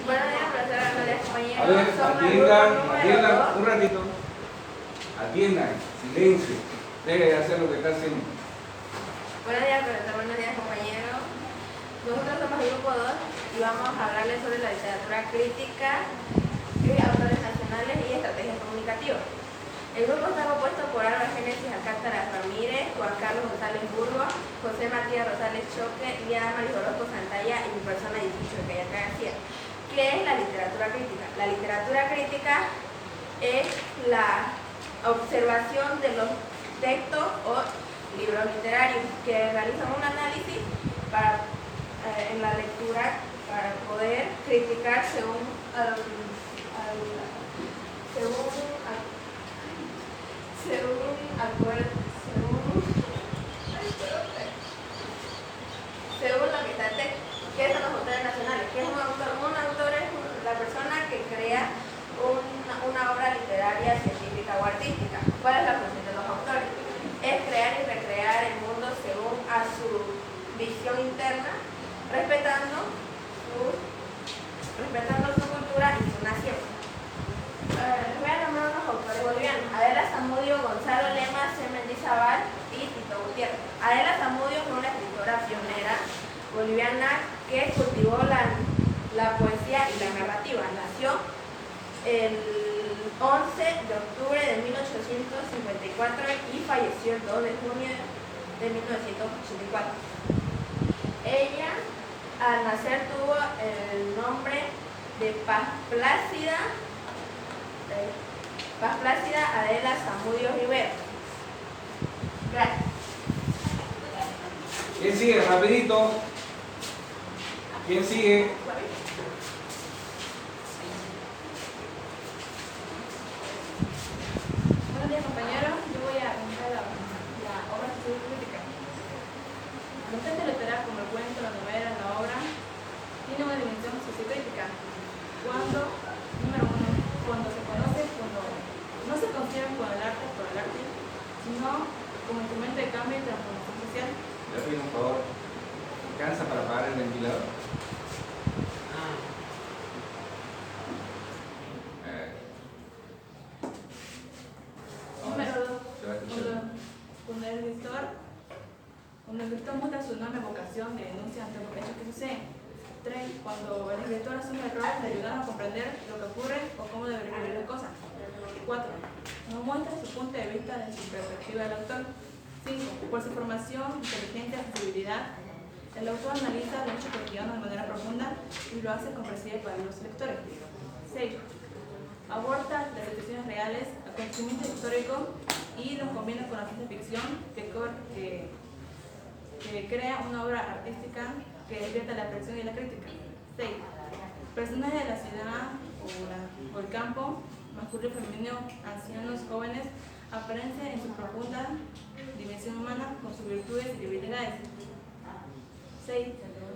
Buenos días, profesora, buenos días, compañeros. A ver, atiendan un ratito. Atiendan, silencio. Deje de hacer lo que está haciendo. Buenos días, profesor, buenos días, compañeros. Nosotros somos el grupo 2 y vamos a hablarles sobre la literatura crítica, autores nacionales y estrategias comunicativas. El grupo está compuesto por Álvaro Génesis Alcántara Ramírez, Juan Carlos González Burgos, José Matías Rosales Choque, Liana Maris Orozco Santalla y mi persona 18 de Callaca García. ¿Qué es la literatura crítica? La literatura crítica es la observación de los textos o libros literarios que realizan un análisis en la lectura para poder criticar según lo que está el texto. ¿Qué son los autores nacionales? ¿Qué es un autor? Un autor es la persona que crea una obra literaria, científica o artística. ¿Cuál es la función de los autores? Es crear y recrear el mundo según a su visión interna, respetando su cultura y su nación. Les voy a nombrar unos autores bolivianos: Adela Zamudio, Gonzalo Lema, C. Mendizábal y Tito Gutiérrez. Adela Zamudio fue una escritora pionera boliviana que cultivó la poesía y la narrativa. Nació el 11 de octubre de 1854 y falleció el 2 de junio de 1984. Ella, al nacer, tuvo el nombre de Paz Plácida Adela Zamudio Rivera. Gracias. ¿Quién sigue? Rapidito. ¿Quién sigue? Buenos días, compañeros. Yo voy a comentar la obra sociocrítica. Los textos literarios como el cuento, la novela, la obra, tienen una dimensión sociocrítica. Número uno, cuando no se conciben con el arte por el arte, sino como instrumento de cambio y transformación social. Le pido un favor. ¿Alcanza para apagar el ventilador? Número dos, cuando el lector muestra su enorme vocación de denuncia ante los hechos que suceden. 3. Cuando el escritor asume el rol de ayudar a comprender lo que ocurre o cómo debe resolver las cosas. 4. Nos muestra su punto de vista desde su perspectiva del autor. 5. Por su formación, inteligencia y sensibilidad, el autor analiza los hechos cotidianos de manera profunda y lo hace comprensible para los lectores. 6. Aborda las situaciones reales, acontecimientos históricos y los combina con la ciencia ficción que crea una obra artística que despierta la reflexión y la crítica. 6. Personajes de la ciudad o el campo, masculino, femenino, ancianos, jóvenes, aparecen en su profunda dimensión humana con sus virtudes y debilidades. 6.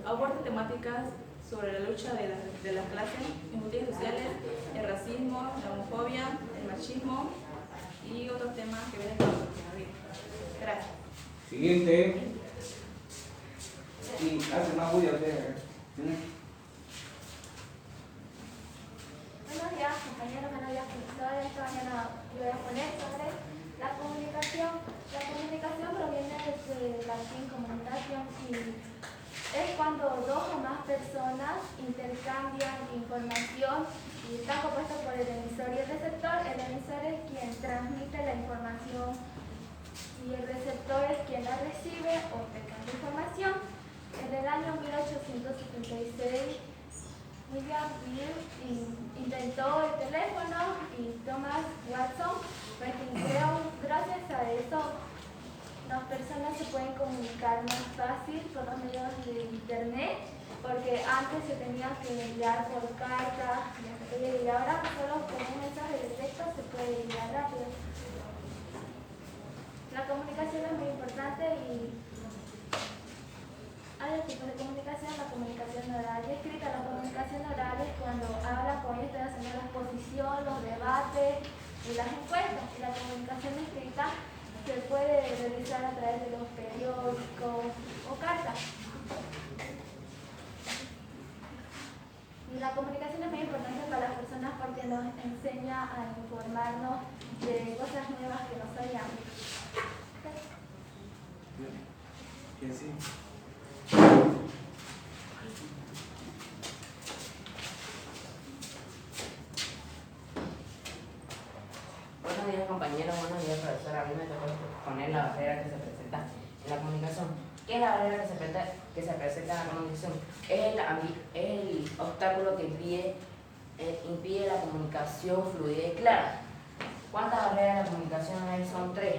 Aborda temáticas sobre la lucha de las clases, injusticias sociales, el racismo, la homofobia, el machismo y otros temas que vienen con la vida. Gracias. Siguiente. Y hace más bulla usted. Buenos días, compañeros, buenos días, profesores. Esta mañana yo voy a poner sobre la comunicación. La comunicación proviene del latín comunicación y es cuando dos o más personas intercambian información y está compuesto por el emisor y el receptor. El emisor es quien transmite la información y el receptor es quien la recibe o intercambia información. En el año 1876, William Bell intentó el teléfono y Thomas Watson fue quien creó. Gracias a eso, las personas se pueden comunicar más fácil por los medios de internet, porque antes se tenía que enviar por carta y ahora solo con un mensaje de texto se puede enviar rápido. La comunicación es muy importante y hay dos tipos de comunicación: la comunicación oral y escrita. La comunicación oral es cuando habla, como yo estoy haciendo la exposición, los debates y las encuestas. Y la comunicación escrita se puede realizar a través de los periódicos o cartas. enseña a informarnos de cosas nuevas que no sabíamos. ¿Quién sí? Buenos días compañeros, buenos días profesora. A mí me tocó exponer la barrera que se presenta en la comunicación. ¿Qué es la barrera que se presenta en la comunicación? Es el obstáculo que impide la comunicación fluida y clara. ¿Cuántas barreras de la comunicación hay? Son 3.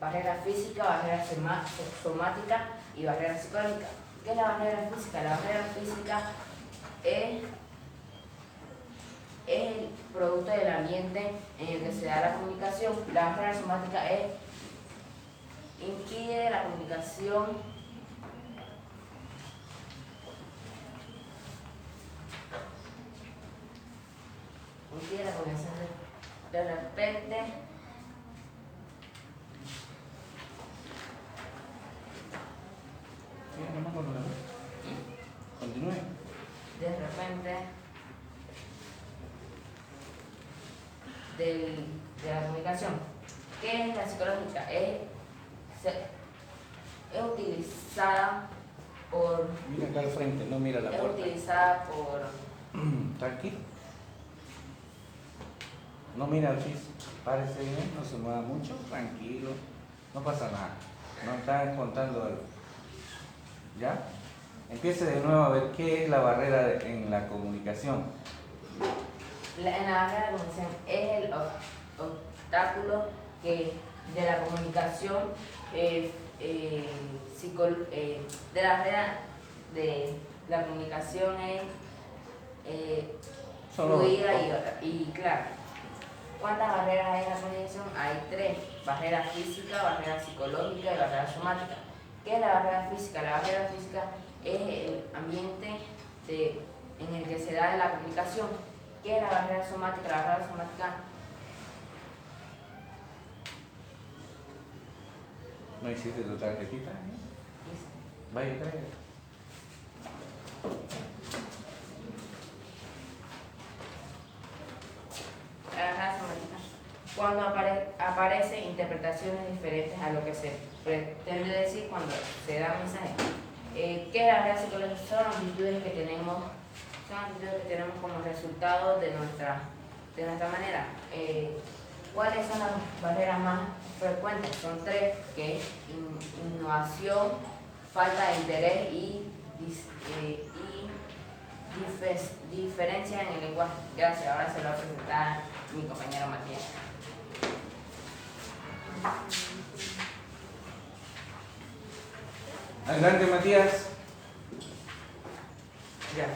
Barrera física, barrera somática y barrera psicológica. ¿Qué es la barrera física? La barrera física es el producto del ambiente en el que se da la comunicación. La barrera somática impide la comunicación de repente. Continúe. De repente de la comunicación. ¿Qué es la psicológica? Es utilizada por... Mira acá al frente, no mira la Es puerta. utilizada por... Tranquilo. No mira al piso. Párese bien, no se mueva mucho, tranquilo. No pasa nada. No está contando algo. ¿Ya? Empiece de nuevo a ver qué es la barrera en la comunicación. En la barrera de comunicación es el obstáculo de la comunicación de la barrera de la comunicación es fluida y clara. ¿Cuántas barreras hay en la comunicación? Hay 3. Barrera física, barrera psicológica y barrera somática. ¿Qué es la barrera física? La barrera física es el ambiente en el que se da la comunicación. ¿Qué es la barrera somática? La barrera somática ¿No hiciste tu tarjetita? Vaya, tráigala. La barrera somática, cuando aparecen interpretaciones diferentes a lo que se pretende decir cuando se da un mensaje. ¿Qué es la barrera psicológica? Son actitudes que tenemos como resultado de nuestra manera. ¿Cuáles son las barreras más frecuentes? Son 3, que es innovación, falta de interés y diferencia en el lenguaje. Gracias, ahora se lo va a presentar mi compañero Matías. Adelante, Matías. Ya,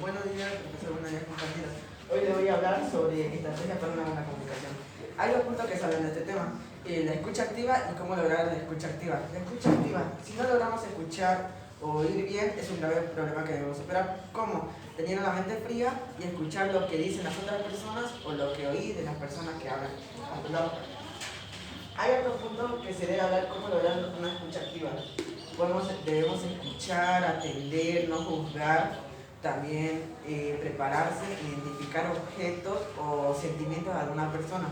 buenos días, profesor, buenos días, compañeros. Hoy le voy a hablar sobre estrategias para una buena comunicación. Hay 2 puntos que salen de este tema, la escucha activa y cómo lograr la escucha activa. La escucha activa, si no logramos escuchar o oír bien, es un grave problema que debemos superar. ¿Cómo? Teniendo la mente fría y escuchar lo que dicen las otras personas o lo que oí de las personas que hablan a tu lado. Hay otro punto que se debe hablar, cómo lograr una escucha activa. Debemos escuchar, atender, no juzgar, también prepararse, identificar objetos o sentimientos de alguna persona.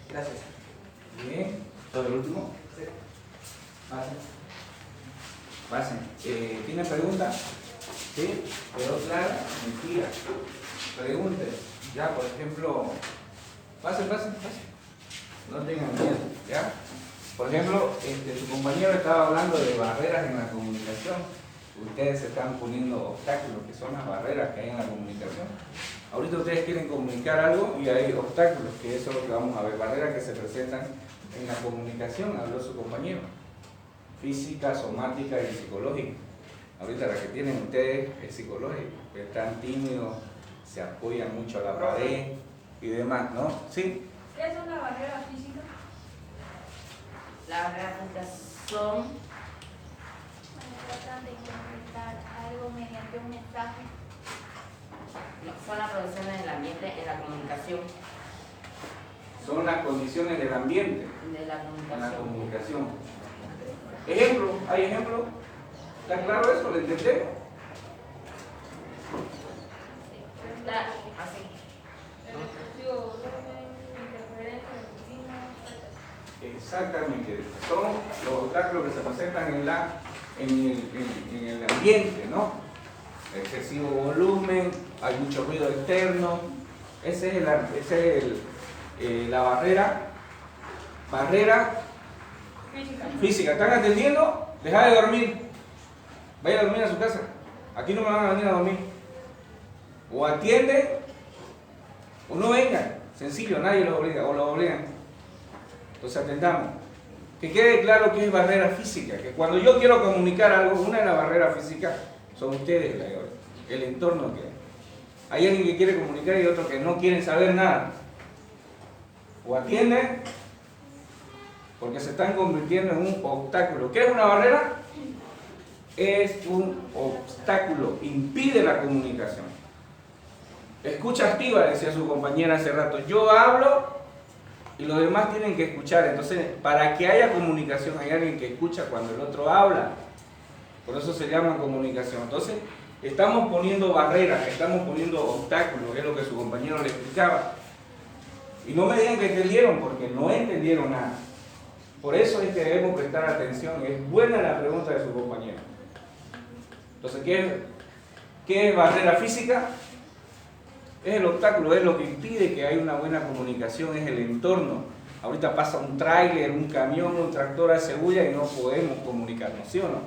Gracias. Bien. ¿Todo el último? Sí. Pasen. ¿Tienen preguntas? ¿Sí? ¿Quedó clara? Mentira. Pregunten. Ya, por ejemplo, pasen. No tengan miedo, ¿ya? Por ejemplo, su compañero estaba hablando de barreras en la comunicación. Ustedes se están poniendo obstáculos, que son las barreras que hay en la comunicación. Ahorita ustedes quieren comunicar algo y hay obstáculos, que eso es lo que vamos a ver. Barreras que se presentan en la comunicación, habló su compañero. Física, somática y psicológica. Ahorita la que tienen ustedes es psicológica. Están tímidos, se apoyan mucho a la pared y demás, ¿no? ¿Sí? ¿Qué es una barrera física? Las barreras físicas son Tratan de comunicar algo mediante un mensaje. son las condiciones del ambiente en la comunicación. Son las condiciones del ambiente De la en la comunicación. comunicación. Ejemplo, ¿hay ejemplo? ¿Está claro eso? ¿Lo entendemos? Así. Exactamente. Son los obstáculos que se presentan en el ambiente, ¿no? Excesivo volumen, hay mucho ruido externo. Esa es la barrera física. ¿Están atendiendo? Deja de dormir. Vaya a dormir a su casa. Aquí no me van a venir a dormir. O atienden o no vengan. Sencillo, nadie los obliga o los obligan. Entonces atendamos. Que quede claro que es barrera física. Que cuando yo quiero comunicar algo, una de las barreras físicas son ustedes, el entorno que hay. Hay alguien que quiere comunicar y otro que no quieren saber nada. O atienden porque se están convirtiendo en un obstáculo. ¿Qué es una barrera? Es un obstáculo, impide la comunicación. Escucha activa, decía su compañera hace rato. Yo hablo y los demás tienen que escuchar. Entonces, para que haya comunicación, hay alguien que escucha cuando el otro habla. Por eso se llama comunicación. Entonces, estamos poniendo barreras, estamos poniendo obstáculos, es lo que su compañero le explicaba. Y no me digan que entendieron, porque no entendieron nada. Por eso es que debemos prestar atención. Es buena la pregunta de su compañero. Entonces, ¿qué es barrera física? Es el obstáculo, es lo que impide que haya una buena comunicación, es el entorno. Ahorita pasa un tráiler, un camión, un tractor hace bulla y no podemos comunicarnos, ¿sí o no?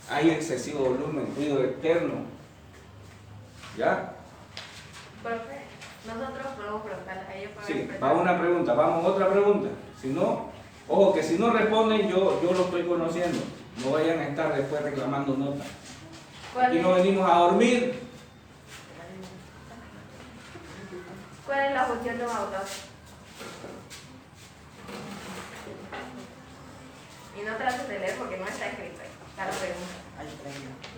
Hay excesivo volumen, ruido externo. ¿Ya? Profe, nosotros podemos preguntarles a ellos para Sí, expresar. va una pregunta, vamos a otra pregunta. Si no, ojo que si no responden, yo lo estoy conociendo. No vayan a estar después reclamando notas. Aquí no venimos a dormir. ¿Cuál es la función de un autor? Y no trates de leer porque no está escrito ahí. Está la pregunta.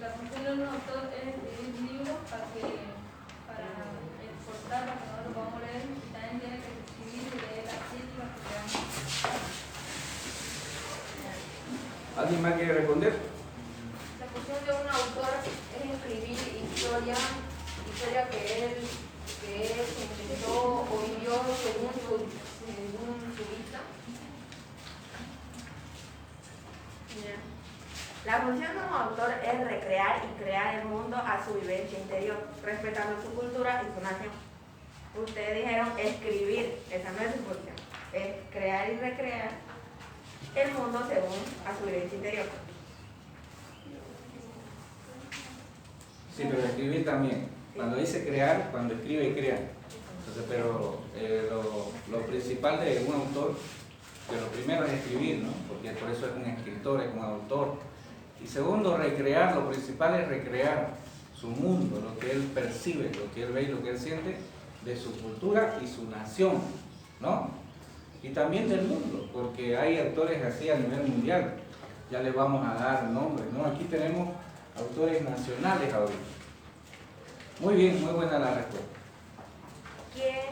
La función de un autor es escribir libros para exportar, para que no lo podamos leer, y también tiene que escribir y leer las críticas que le dan. ¿Alguien más quiere responder? La función de un autor es escribir historia que él intentó o vivió según su vista. La función de un autor es recrear y crear el mundo a su vivencia interior, respetando su cultura y su nación. Ustedes dijeron escribir, esa no es su función, es crear y recrear el mundo según a su vivencia interior. Sí, pero escribir también. Cuando dice crear, cuando escribe, crea. Entonces, pero lo principal de un autor, que lo primero es escribir, ¿no? Porque por eso es un escritor, es un autor. Y segundo, recrear, lo principal es recrear su mundo, lo que él percibe, lo que él ve y lo que él siente de su cultura y su nación, ¿no? Y también del mundo, porque hay autores así a nivel mundial. Ya les vamos a dar nombres, ¿no? Aquí tenemos autores nacionales ahorita. Muy bien, muy buena la respuesta. ¿Quién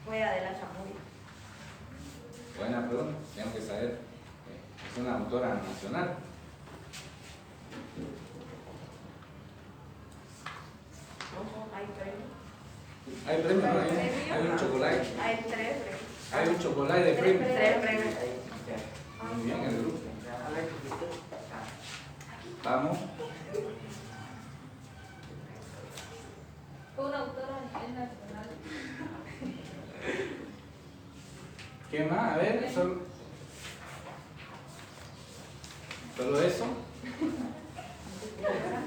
fue Adela Zamudio? Buena pregunta, tengo que saber. Es una autora nacional. Hay premios. Hay premios, ¿no? Hay un chocolate. Hay 3 premios. Hay un chocolate de premios. 3 premios. Muy bien, el grupo. Vamos. Fue una autora a nivel nacional. ¿Qué más? A ver, ¿solo eso?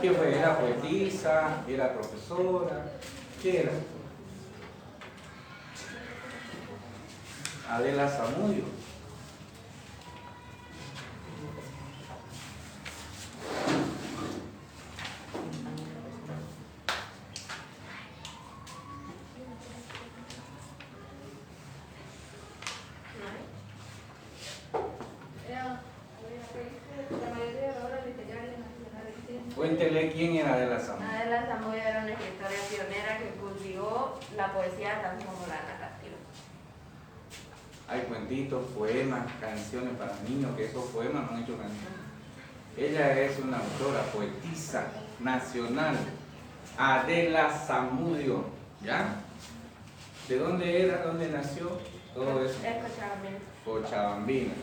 ¿Qué fue? ¿Era poetisa? ¿Era profesora? ¿Qué era? Adela Zamudio. Cuéntele quién era Adela Zamudio. Adela Zamudio era una escritora pionera que cultivó la poesía tanto como la narrativa. Hay cuentitos, poemas, canciones para niños, que esos poemas no han hecho canciones. Ella es una autora, poetisa nacional, Adela Zamudio, ¿ya? ¿De dónde era? ¿Dónde nació? todo eso. Es Cochabambina. Cochabambina.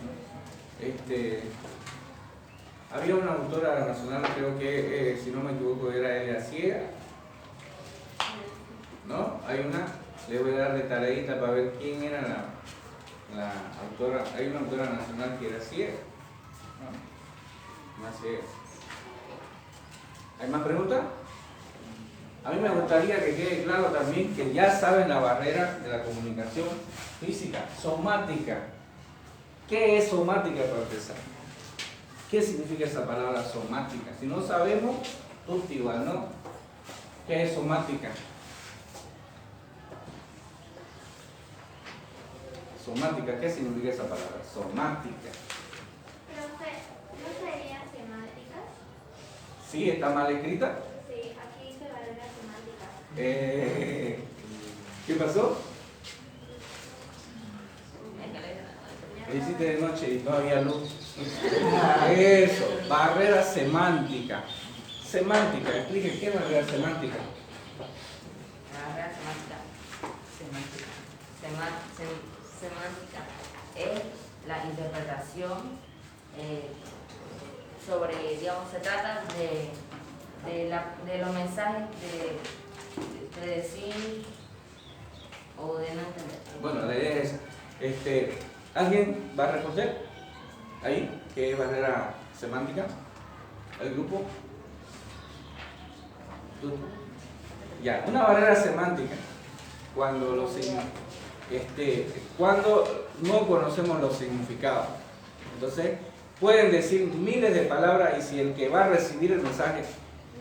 Había una autora nacional, creo que, si no me equivoco, era Elia Ciega, ¿no? Hay una, le voy a dar de tareita para ver quién era la autora. Hay una autora nacional que era ciega, ¿no? Una ciega. ¿Hay más preguntas? A mí me gustaría que quede claro también que ya saben la barrera de la comunicación física, somática. ¿Qué es somática para empezar? ¿Qué significa esa palabra somática? Si no sabemos, tú igual, ¿no? ¿Qué es somática? Somática, ¿qué significa esa palabra? Somática. Profe, ¿no sería semánticas? ¿Sí? ¿Está mal escrita? Sí, aquí dice barrera semántica. ¿Qué pasó? Lo hiciste de noche y no había luz. Eso, barrera semántica. Semántica, explique qué es barrera semántica. La barrera semántica es la interpretación sobre, digamos, se trata de los mensajes de decir o de no entender. Bueno, la idea es, ¿alguien va a responder ahí qué es barrera semántica? ¿El grupo? ¿Tú? Ya, una barrera semántica, cuando no conocemos los significados. Entonces, pueden decir miles de palabras y si el que va a recibir el mensaje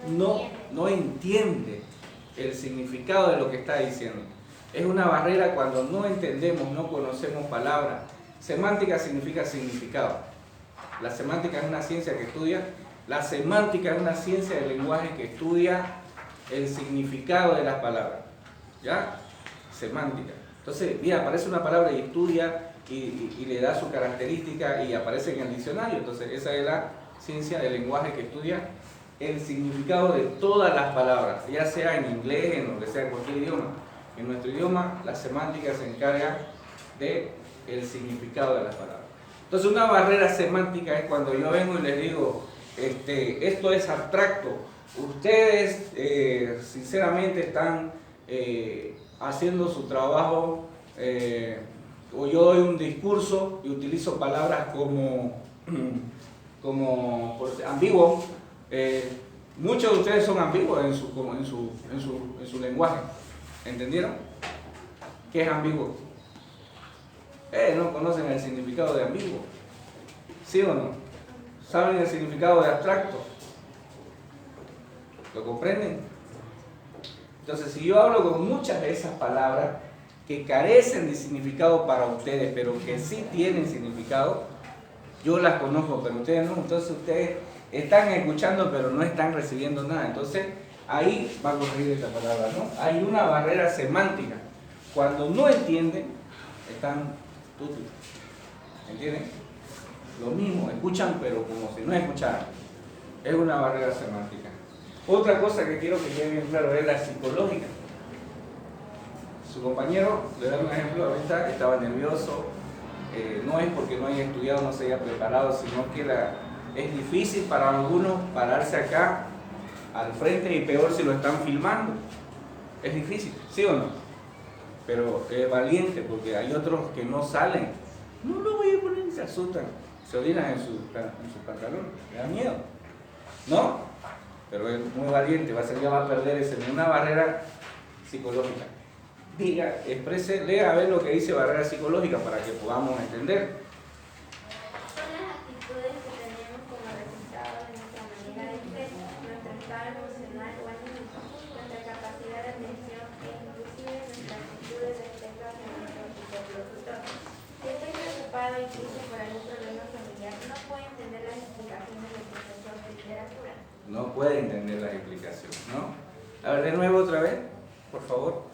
no entiende el significado de lo que está diciendo. Es una barrera cuando no entendemos, no conocemos palabras. Semántica significa significado. La semántica es una ciencia que estudia, la semántica es una ciencia del lenguaje que estudia el significado de las palabras. ¿Ya? Semántica. Entonces, mira, aparece una palabra y estudia y le da su característica y aparece en el diccionario. Entonces, esa es la ciencia del lenguaje que estudia el significado de todas las palabras, ya sea en inglés, en lo que sea, en cualquier idioma. En nuestro idioma, la semántica se encarga del significado de las palabras. Entonces, una barrera semántica es cuando yo vengo y les digo, esto es abstracto. Ustedes, sinceramente, están haciendo su trabajo, o yo doy un discurso y utilizo palabras como ambiguo. Muchos de ustedes son ambiguos en su lenguaje. ¿Entendieron? ¿Qué es ambiguo? No conocen el significado de ambiguo. ¿Sí o no? ¿Saben el significado de abstracto? ¿Lo comprenden? Entonces, si yo hablo con muchas de esas palabras que carecen de significado para ustedes, pero que sí tienen significado, yo las conozco, pero ustedes no. Entonces, ustedes están escuchando, pero no están recibiendo nada. Entonces, ahí va a corregir esta palabra, ¿no? Hay una barrera semántica. Cuando no entienden, están tutus. ¿Entienden? Lo mismo, escuchan, pero como si no escucharan. Es una barrera semántica. Otra cosa que quiero que quede bien claro es la psicológica. Su compañero, le doy un ejemplo, ahorita estaba nervioso. No es porque no haya estudiado, no se haya preparado, sino que es difícil para algunos pararse acá al frente y peor si lo están filmando. Es difícil, ¿sí o no? Pero es valiente porque hay otros que no salen. No lo voy a poner y se asustan. Se orinan en su pantalón. Le da miedo. ¿No? Pero es muy valiente. Ya va a perder una barrera psicológica. Diga, exprese, lea a ver lo que dice barrera psicológica para que podamos entender. Son las actitudes que tenemos como resultado de nuestra manera de ser, nuestro estado emocional o anímico, nuestra capacidad de atención e inclusive nuestra actitud respecto hacia nuestro interlocutor. Si estoy preocupado y triste por algún problema familiar, no puedo entender las explicaciones del profesor de literatura. No puede entender las explicaciones, ¿no? A ver, de nuevo otra vez, por favor.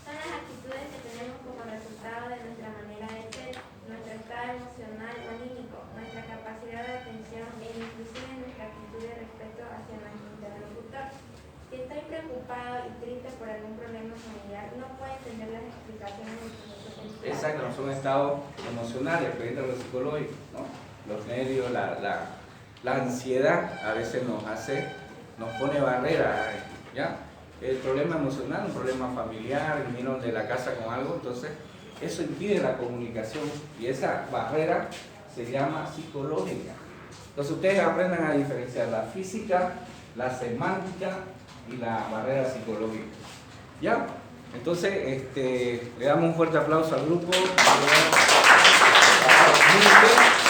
Son las actitudes que tenemos como resultado de nuestra manera de ser, nuestro estado emocional o anímico, nuestra capacidad de atención e inclusive nuestra actitud de respeto hacia nuestro interlocutor. Si estoy preocupado y triste por algún problema familiar, no puedo entender las explicaciones del profesor de Exacto, no son estados emocionales, pero entra lo psicológico, ¿no? Los nervios, la ansiedad a veces nos pone barreras, ¿ya? El problema emocional, un problema familiar, vinieron de la casa con algo, entonces eso impide la comunicación y esa barrera se llama psicológica. Entonces ustedes aprendan a diferenciar la física, la semántica y la barrera psicológica. ¿Ya? Entonces, le damos un fuerte aplauso al grupo. Muy bien.